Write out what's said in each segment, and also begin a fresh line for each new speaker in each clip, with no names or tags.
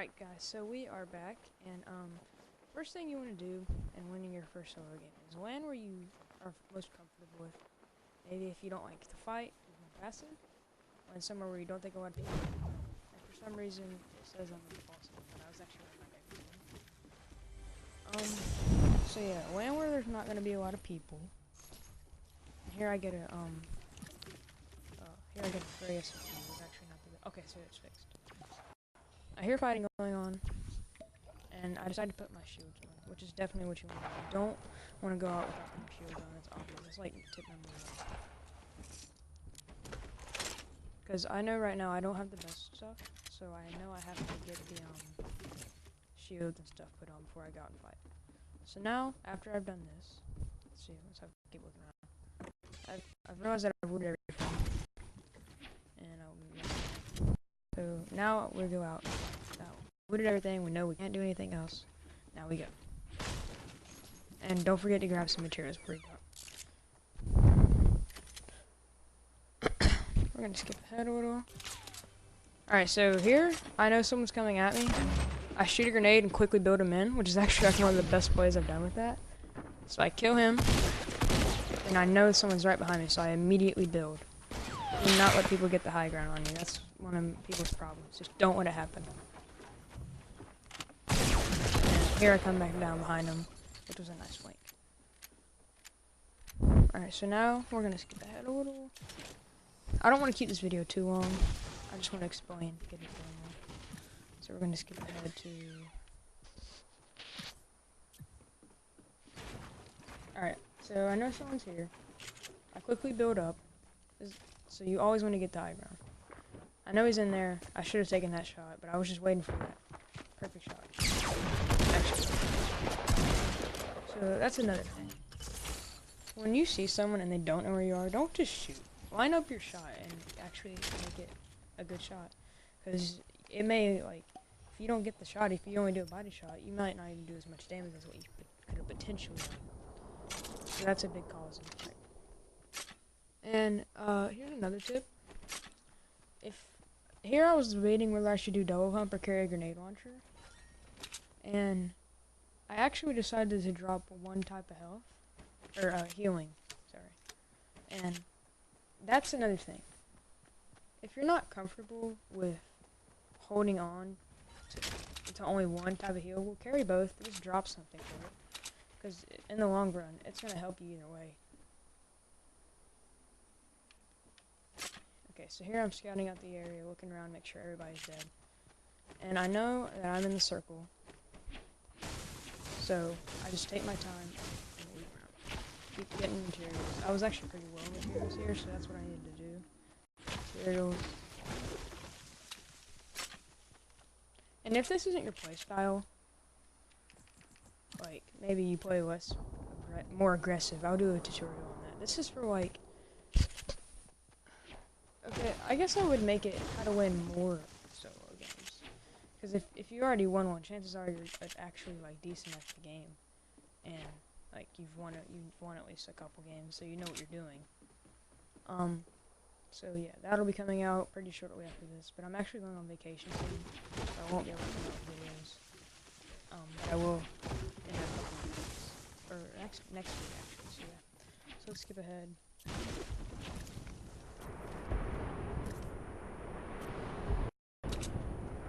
Alright guys, so we are back, and first thing you want to do in winning your first solo game is land where you are most comfortable with. Maybe if you don't like to fight, you're more passive, land somewhere where you don't think a lot of people are. And for some reason, it says I'm impossible, but I was actually on my game. So yeah, land where there's not going to be a lot of people. And here I get a, here I get a gray SMG, it's actually not the, okay, so it's fixed. I hear fighting going on, and I decided to put my shields on, which is definitely what you want to do. You don't want to go out without putting shields on, that's obvious. It's like tip number one. Because I know right now I don't have the best stuff, so I know I have to get the shields and stuff put on before I go out and fight. So now, after I've done this, let's see, let's have keep looking around. I've realized that I've looted everything, and so now we go out. We did everything, we know we can't do anything else. Now we go. And don't forget to grab some materials before you go. We're gonna skip ahead a little. Alright, so here, I know someone's coming at me. I shoot a grenade and quickly build him in, which is actually like one of the best plays I've done with that. So I kill him, and I know someone's right behind me, so I immediately build. Do not let people get the high ground on you. That's one of people's problems. Just don't let it happen. Here I come back down behind him, which was a nice flank. Alright, so now we're going to skip ahead a little. I don't want to keep this video too long. I just want to explain, get it going. So we're going to skip ahead to... Alright, so I know someone's here. I quickly build up. So you always want to get the high ground. I know he's in there. I should have taken that shot, but I was just waiting for that perfect shot. So that's another thing. When you see someone and they don't know where you are, don't just shoot. Line up your shot and actually make it a good shot. Because it may, like, if you don't get the shot, if you only do a body shot, you might not even do as much damage as what you could have potentially done. So that's a big cause in the fight. And here's another tip. Here I was debating whether I should do double pump or carry a grenade launcher. And I actually decided to drop one type of health, or healing, sorry. And that's another thing. If you're not comfortable with holding on to only one type of heal, we'll carry both, but just drop something for it. Because in the long run, it's going to help you either way. Okay, so here I'm scouting out the area, looking around, make sure everybody's dead. And I know that I'm in the circle. So, I just take my time and loot around. Keep getting materials. I was actually pretty low with materials here, so that's what I needed to do. Materials. And if this isn't your playstyle, like, maybe you play more aggressive, I'll do a tutorial on that. This is for, like... Okay, I guess I would make it how to win more solo games. Because if you already won one, chances are you're actually like decent at the game, and like you've won at least a couple games, so you know what you're doing. So yeah, that'll be coming out pretty shortly after this. But I'm actually going on vacation soon, so I won't be able to come out with videos. But I will in a couple of weeks, or next week actually. So yeah, so let's skip ahead.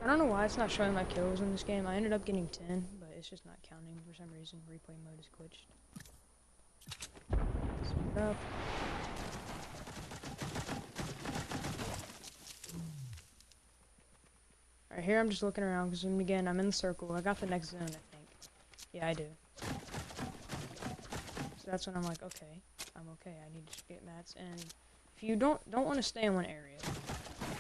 I don't know why it's not showing my kills in this game. I ended up getting 10, but it's just not counting for some reason. Replay mode is glitched. Speed up. Alright, here I'm just looking around because again, I'm in the circle. I got the next zone, I think. Yeah, I do. So that's when I'm like, okay, I'm okay. I need to get mats. And if you don't want to stay in one area,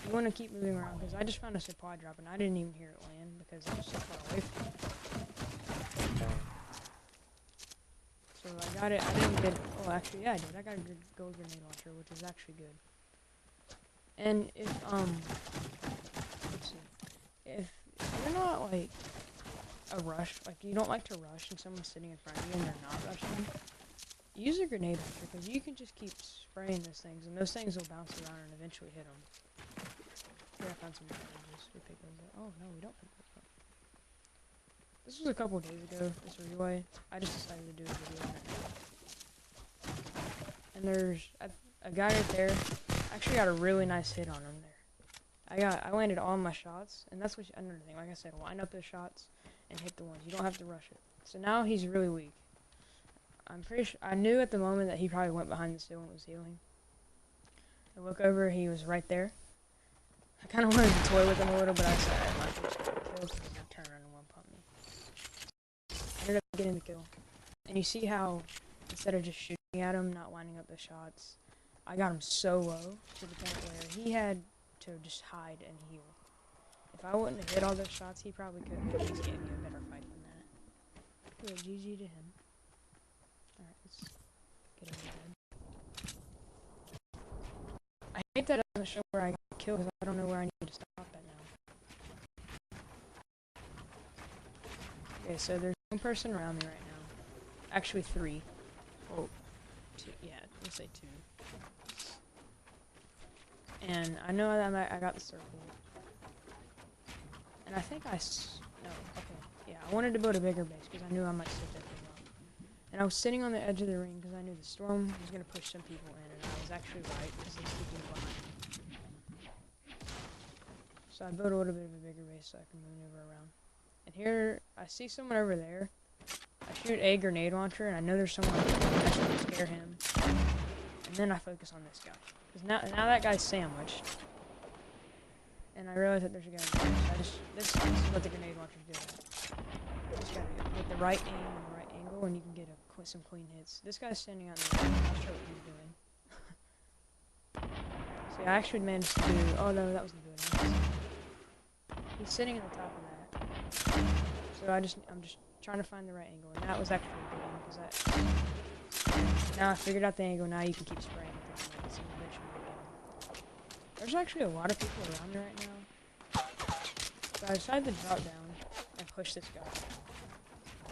you want to keep moving around, because I just found a supply drop and I didn't even hear it land because it was so far away from me. So I got it. I didn't get. Oh, actually, yeah, I did. I got a good gold grenade launcher, which is actually good. And if let's see, if you're not like a rush, like you don't like to rush, and someone's sitting in front of you and they're not rushing, use a grenade launcher, because you can just keep spraying those things, and those things will bounce around and eventually hit them. Here I found some bandages. We pick those up. Oh no, we don't pick those up. This was a couple days ago, this relay. I just decided to do a video on it. And there's a guy right there. I actually got a really nice hit on him there. I landed all my shots, and that's what another thing. Like I said, line up those shots and hit the ones. You don't have to rush it. So now he's really weak. I'm pretty sure I knew at the moment that he probably went behind the hill and was healing. I look over, he was right there. I kind of wanted to toy with him a little, but I said I'm not just gonna kill because he's gonna turn around and one pump me. I ended up getting the kill. And you see how instead of just shooting at him, not lining up the shots, I got him so low to the point where he had to just hide and heal. If I wouldn't have hit all those shots, he probably could have at least gave me a better fight than that. Good, GG to him. Alright, let's get him dead. I hate that it doesn't show where I got killed because I don't know where I need to stop at now. Okay, so there's one person around me right now. Actually, 3. Oh, 2. Yeah, we'll say 2. And I know that I got the circle. And I think no, okay. Yeah, I wanted to build a bigger base because I knew I might set that thing up. And I was sitting on the edge of the ring because I knew the storm was going to push some people in, and I was actually right because these people were behind me. So I built a little bit of a bigger base so I can maneuver around. And here, I see someone over there. I shoot a grenade launcher, and I know there's someone I should scare him. And then I focus on this guy. Because now that guy's sandwiched. And I realize that there's a guy there. So this is what the grenade launchers do. You just gotta get the right aim and the right angle, and you can get some clean hits. This guy's standing out there. I'm not sure what he's doing. See, I actually managed to do. Oh no, that wasn't good. He's sitting at the top of that. So I'm just trying to find the right angle, and that was actually a good one because that. Now I figured out the angle. Now you can keep spraying with the grenades and eventually get him. There's actually a lot of people around me right now. So I decided to drop down and push this guy.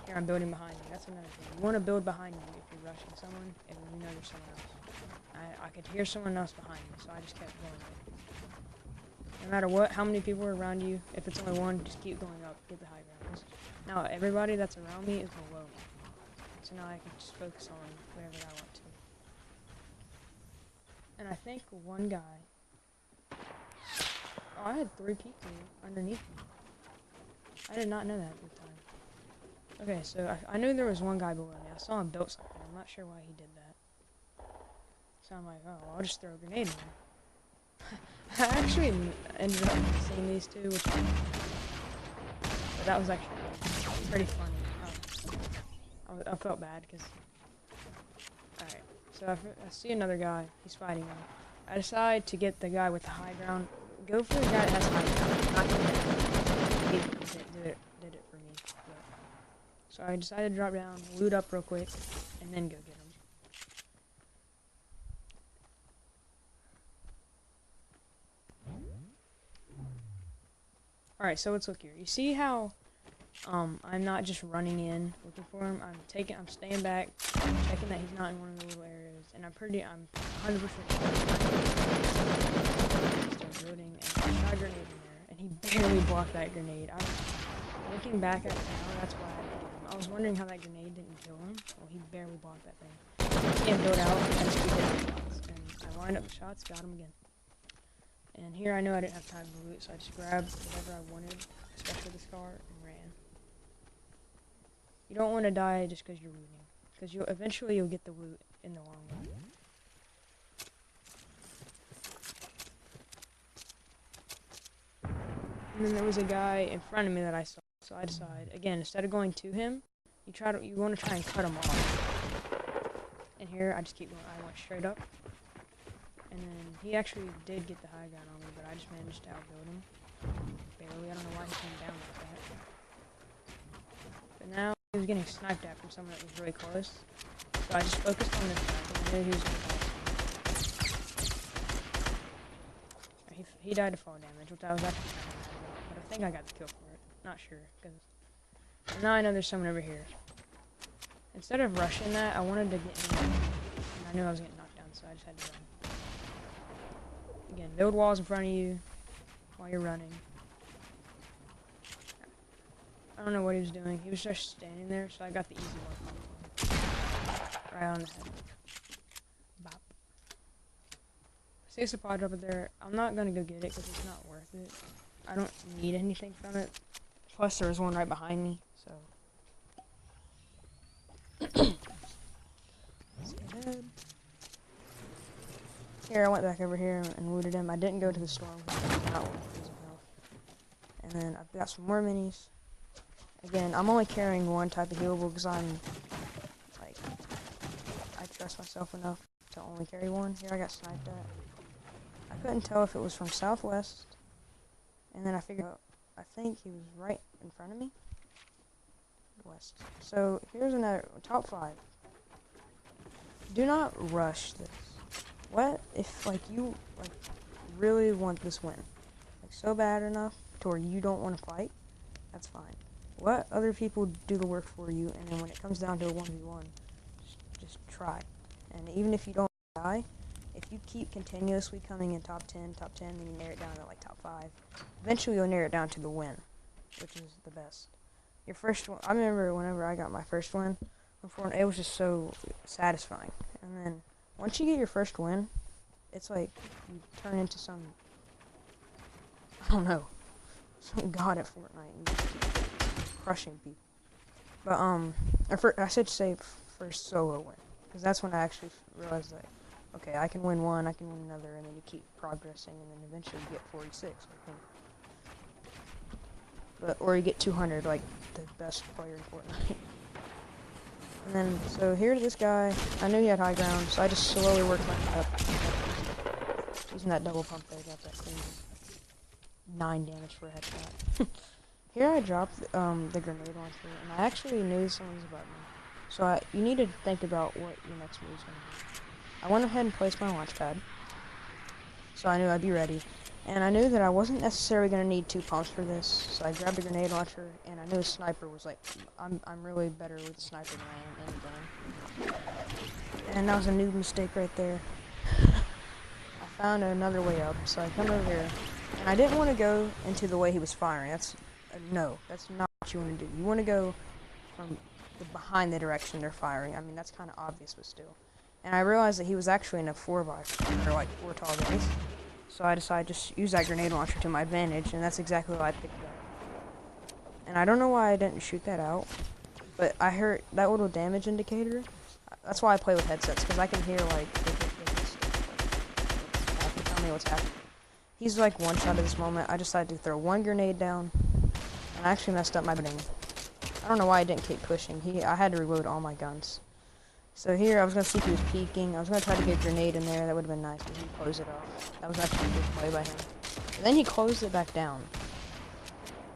Here, I'm building behind you. That's another thing. You want to build behind you if you're rushing someone, and you know there's someone else. I could hear someone else behind me, so I just kept going up. No matter how many people are around you, if it's only one, just keep going up, get the high ground. Now, everybody that's around me is below me. So now I can just focus on wherever I want to. And I think one guy... Oh, I had 3 people underneath me. I did not know that at the time. Okay, so I knew there was one guy below me. I saw him built something. I'm not sure why he did that. So I'm like, oh, well, I'll just throw a grenade in there. I actually ended up seeing these two, but that was actually pretty funny. I felt bad because... Alright, so I see another guy. He's fighting him. I decide to get the guy with the high ground. Go for the guy that has high ground. Not the guy. He did it for me. But. So I decided to drop down, loot up real quick, and then go get him. Alright, so let's look here. You see how I'm not just running in looking for him. I'm staying back, checking that he's not in one of the little areas, and I'm 100% start building, and I shot a grenade in there, and he barely blocked that grenade. Looking back at it now, that's why I didn't get him. I was wondering how that grenade didn't kill him. Well, he barely blocked that thing. He can't build out, and just keep hitting shots, and I lined up the shots, got him again. And here I know I didn't have time to loot, so I just grabbed whatever I wanted, especially this car, and ran. You don't want to die just because you're looting, because eventually you'll get the loot in the long run. And then there was a guy in front of me that I saw, so I decided, again, instead of going to him, you want to try and cut him off. And here I just keep going. I went straight up. And then he actually did get the high ground on me, but I just managed to outbuild him. Barely. I don't know why he came down like that. But now he was getting sniped at from someone that was really close. So I just focused on this guy because I knew he was going to die. He died to fall damage, which I was actually kind of mad about. But I think I got the kill for it. Not sure. And now I know there's someone over here. Instead of rushing that, I wanted to get him. And I knew I was getting knocked down, so I just had to run. Again, build walls in front of you while you're running. I don't know what he was doing. He was just standing there, so I got the easy one. Right on the head. Bop. See a supply drop there. I'm not gonna go get it because it's not worth it. I don't need anything from it. Plus, there was one right behind me, so. Let's go ahead. Here, I went back over here and looted him. I didn't go to the storm because I did not want to lose him health. And then I've got some more minis. Again, I'm only carrying one type of healable because I'm, like, I trust myself enough to only carry one. Here, I got sniped at. I couldn't tell if it was from southwest. And then I figured out, I think he was right in front of me. West. So, here's another, top 5. Do not rush this. What if, like, you, like, really want this win? Like, so bad enough to where you don't want to fight? That's fine. Let other people do the work for you, and then when it comes down to a 1v1, just try. And even if you don't die, if you keep continuously coming in top 10, then you narrow it down to, like, top 5. Eventually, you'll narrow it down to the win, which is the best. Your first one, I remember whenever I got my first win, it was just so satisfying. And then, once you get your first win, it's like you turn into some, I don't know, some god at Fortnite and you just keep crushing people. But, I should say first solo win, because that's when I actually realized that, okay, I can win one, I can win another, and then you keep progressing, and then eventually you get 46, like him. Or you get 200, like the best player in Fortnite. And then, so here's this guy. I knew he had high ground, so I just slowly worked my way up. Using that double pump there, got that clean. 9 damage for a headshot. Here I dropped the grenade launcher, and I actually knew someone was about me. So you need to think about what your next move is going to be. I went ahead and placed my launch pad, so I knew I'd be ready. And I knew that I wasn't necessarily going to need 2 pumps for this, so I grabbed a grenade launcher, and I knew a sniper was like, I'm really better with a sniper than I am any gun. And that was a noob mistake right there. I found another way up, so I come over here, and I didn't want to go into the way he was firing. That's no, that's not what you want to do. You want to go from behind the direction they're firing. I mean, that's kind of obvious, but still. And I realized that he was actually in a 4x, or like 4 tall guys. So I decided to just use that grenade launcher to my advantage, and that's exactly what I picked up. And I don't know why I didn't shoot that out, but I heard that little damage indicator. That's why I play with headsets, because I can hear, like, tell me what's happening. He's, like, one shot at this moment. I decided to throw 1 grenade down, and I actually messed up my building. I don't know why I didn't keep pushing. I had to reload all my guns. So here, I was going to see if he was peeking. I was going to try to get a grenade in there. That would have been nice, but he closed it off. That was actually a good play by him. And then he closed it back down.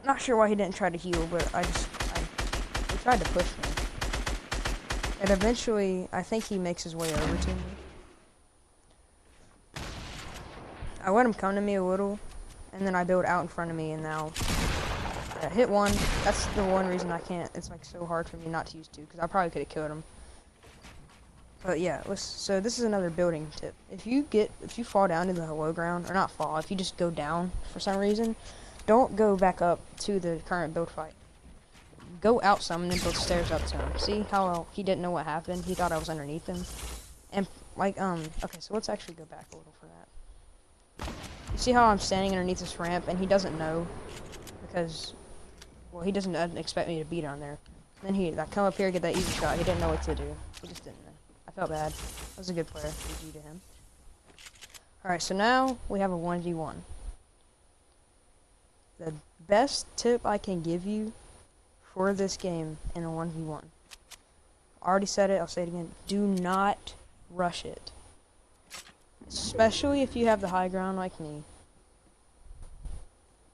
Not sure why he didn't try to heal, but he tried to push me. And eventually, I think he makes his way over to me. I let him come to me a little, and then I build out in front of me, and now I hit 1. That's the one reason I can't. It's like so hard for me not to use 2, because I probably could have killed him. But yeah, so this is another building tip. If you fall down to the low ground, or not fall, if you just go down for some reason, don't go back up to the current build fight. Go out some and then build stairs up to him. See how he didn't know what happened? He thought I was underneath him. And like, okay, so let's actually go back a little for that. You see how I'm standing underneath this ramp and he doesn't know because, well, he doesn't expect me to beat on there. Then I come up here, get that easy shot. He didn't know what to do. He just didn't know. I felt bad. That was a good player. GG to him. Alright, so now we have a 1v1. The best tip I can give you for this game in a 1v1. I already said it, I'll say it again. Do not rush it. Especially if you have the high ground like me.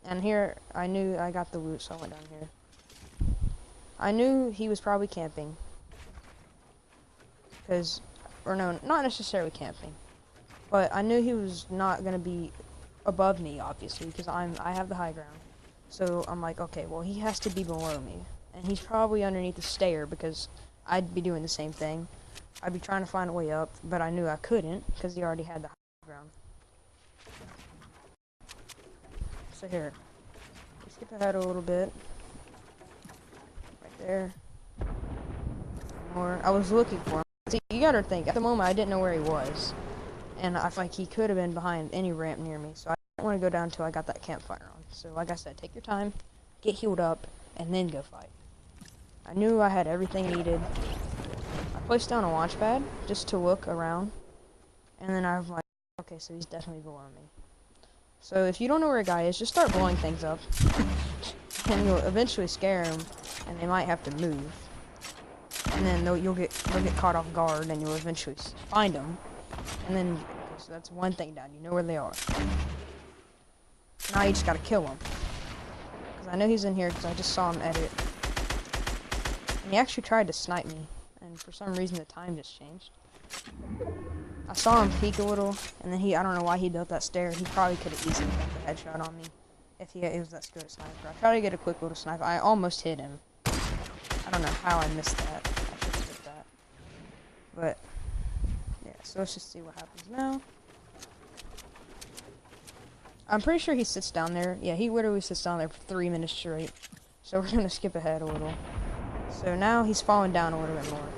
And here, I knew I got the loot, so I went down here. I knew he was probably camping. Or no, not necessarily camping. But I knew he was not going to be above me, obviously, because I have the high ground. So I'm like, okay, well, he has to be below me. And he's probably underneath the stair, because I'd be doing the same thing. I'd be trying to find a way up, but I knew I couldn't, because he already had the high ground. So here, let's skip ahead a little bit. there. More. I was looking for him. See, you gotta think, at the moment I didn't know where he was. And I feel like he could have been behind any ramp near me, so I didn't want to go down until I got that campfire on. So like I said, take your time, get healed up, and then go fight. I knew I had everything needed. I placed down a launch pad just to look around, and then I was like, okay, so he's definitely below me. So if you don't know where a guy is, just start blowing things up, and you'll eventually scare him, and they might have to move. And then they'll get caught off guard, and you'll eventually find them. And then, okay, so that's one thing down. You know where they are. Now you just gotta kill him. Because I know he's in here because I just saw him edit. And he actually tried to snipe me. And for some reason the time just changed. I saw him peek a little. And then I don't know why he built that stair. He probably could have easily got the headshot on me. If he was that good a sniper. I tried to get a quick little sniper. I almost hit him. I don't know how I missed that. I should have did that. But yeah, so let's just see what happens now. I'm pretty sure he sits down there. Yeah, he literally sits down there for 3 minutes straight. So we're gonna skip ahead a little. So now he's falling down a little bit more.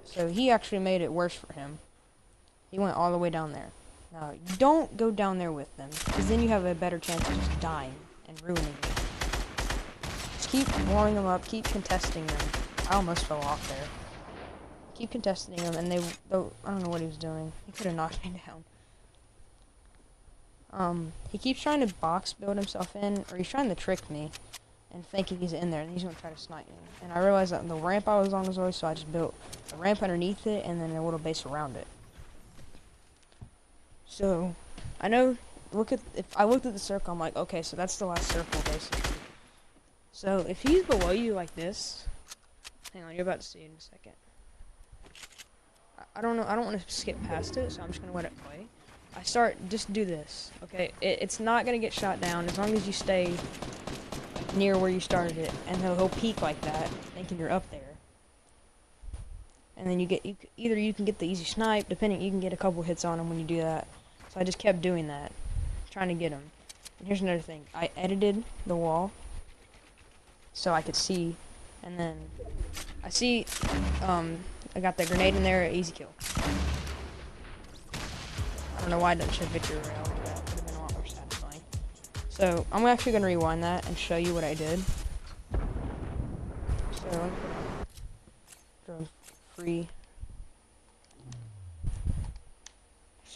So he actually made it worse for him. He went all the way down there. Now, don't go down there with them, because then you have a better chance of just dying and ruining it. Just keep blowing them up, keep contesting them. I almost fell off there. Keep contesting them, and I don't know what he was doing. He could have knocked me down. He keeps trying to box build himself in, or he's trying to trick me, and thinking he's in there, and he's gonna try to snipe me. And I realized that the ramp I was on was always, so I just built a ramp underneath it, and then a little base around it. So, I know, if I looked at the circle, I'm like, okay, so that's the last circle, basically. So, if he's below you like this, hang on, you're about to see it in a second. I don't know, I don't want to skip past it, so I'm just gonna let it play. Just do this, okay? It's not gonna get shot down as long as you stay near where you started it, and he'll peek like that, thinking you're up there. And then either you can get the easy snipe, depending, you can get a couple hits on him when you do that. So I just kept doing that, trying to get him. And here's another thing, I edited the wall so I could see, and then I see, I got that grenade in there, easy kill. I don't know why I didn't show victory royale, but that would have been a lot more satisfying. So, I'm actually going to rewind that and show you what I did. So, drone free.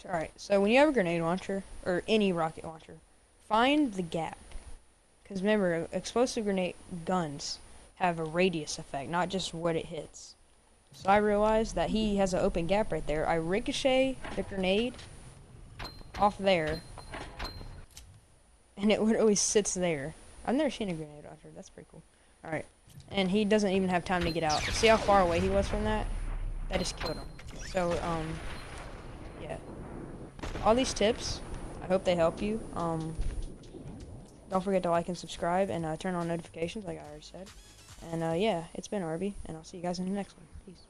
Alright, so when you have a grenade launcher, or any rocket launcher, find the gap. Because remember, explosive grenade guns have a radius effect, not just what it hits. So I realized that he has an open gap right there. I ricochet the grenade off there, and it literally sits there. I've never seen a grenade launcher. That's pretty cool. Alright. And he doesn't even have time to get out. See how far away he was from that? That just killed him. So, yeah. All these tips, I hope they help you. Don't forget to like and subscribe, and turn on notifications like I already said. And, yeah, it's been Arby, and I'll see you guys in the next one. Peace.